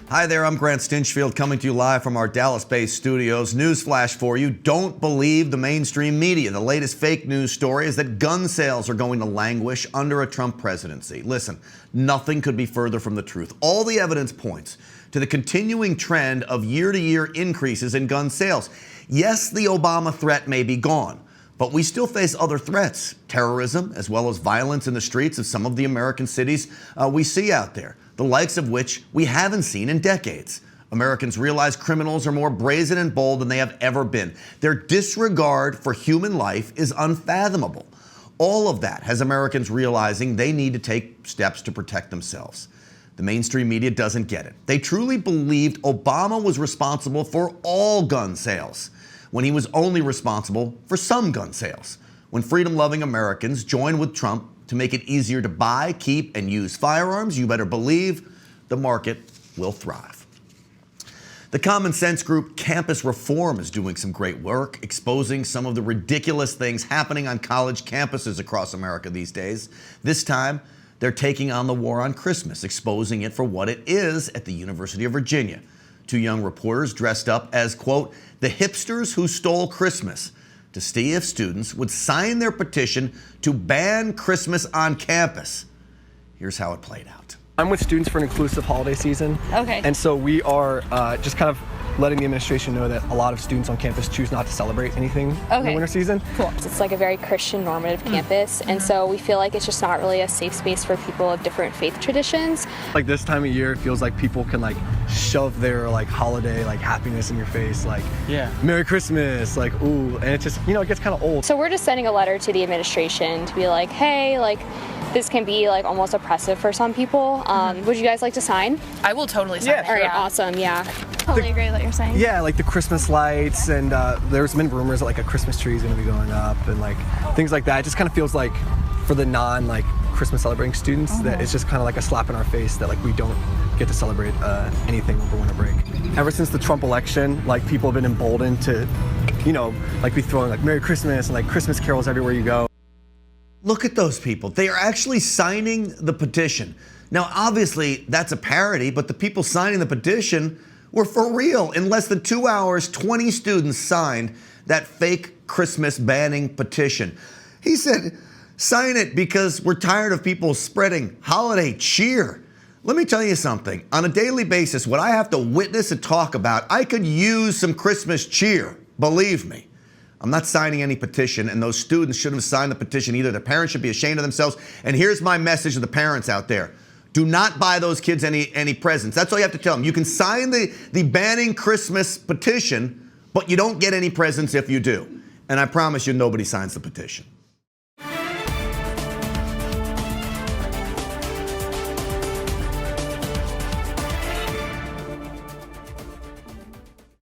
Hi there, I'm Grant Stinchfield coming to you live from our Dallas-based studios. Newsflash for you, don't believe the mainstream media. The latest fake news story is that gun sales are going to languish under a Trump presidency. Listen, nothing could be further from the truth. All the evidence points to the continuing trend of year-to-year increases in gun sales. Yes, the Obama threat may be gone, but we still face other threats, terrorism, as well as violence in the streets of some of the American cities we see out there, the likes of which we haven't seen in decades. Americans realize criminals are more brazen and bold than they have ever been. Their disregard for human life is unfathomable. All of that has Americans realizing they need to take steps to protect themselves. The mainstream media doesn't get it. They truly believed Obama was responsible for all gun sales, when he was only responsible for some gun sales. When freedom-loving Americans join with Trump to make it easier to buy, keep, and use firearms, you better believe the market will thrive. The common sense group Campus Reform is doing some great work, exposing some of the ridiculous things happening on college campuses across America these days. This time, they're taking on the war on Christmas, exposing it for what it is at the University of Virginia. Two young reporters dressed up as, quote, the hipsters who stole Christmas, to see if students would sign their petition to ban Christmas on campus. Here's how it played out. I'm with Students for an Inclusive Holiday Season. Okay. And so we are just kind of letting the administration know that a lot of students on campus choose not to celebrate anything in the winter season. Cool. It's like a very Christian normative campus, and so we feel like it's just not really a safe space for people of different faith traditions. Like this time of year, it feels like people can like shove their like holiday like happiness in your face, like Merry Christmas, like ooh, and it just, you know, it gets kind of old. So we're just sending a letter to the administration to be like, hey, like this can be like almost oppressive for some people. Would you guys like to sign? I will totally sign. Yeah, It. All right, awesome, yeah. Totally agree with what you're saying. Yeah, like the Christmas lights, and there's been rumors that like a Christmas tree is going to be going up, and like things like that. It just kind of feels like for the non like Christmas celebrating students that it's just kind of like a slap in our face that like we don't get to celebrate anything over winter break. Ever since the Trump election, like people have been emboldened to, you know, like be throwing like Merry Christmas and like Christmas carols everywhere you go. Look at those people. They are actually signing the petition. Now, obviously, that's a parody, but the people signing the petition were for real. In less than 2 hours, 20 students signed that fake Christmas banning petition. He said, sign it because we're tired of people spreading holiday cheer. Let me tell you something. On a daily basis, what I have to witness and talk about, I could use some Christmas cheer. Believe me. I'm not signing any petition, and those students shouldn't have signed the petition either. Their parents should be ashamed of themselves. And here's my message to the parents out there. Do not buy those kids any presents. That's all you have to tell them. You can sign the banning Christmas petition, but you don't get any presents if you do. And I promise you, nobody signs the petition.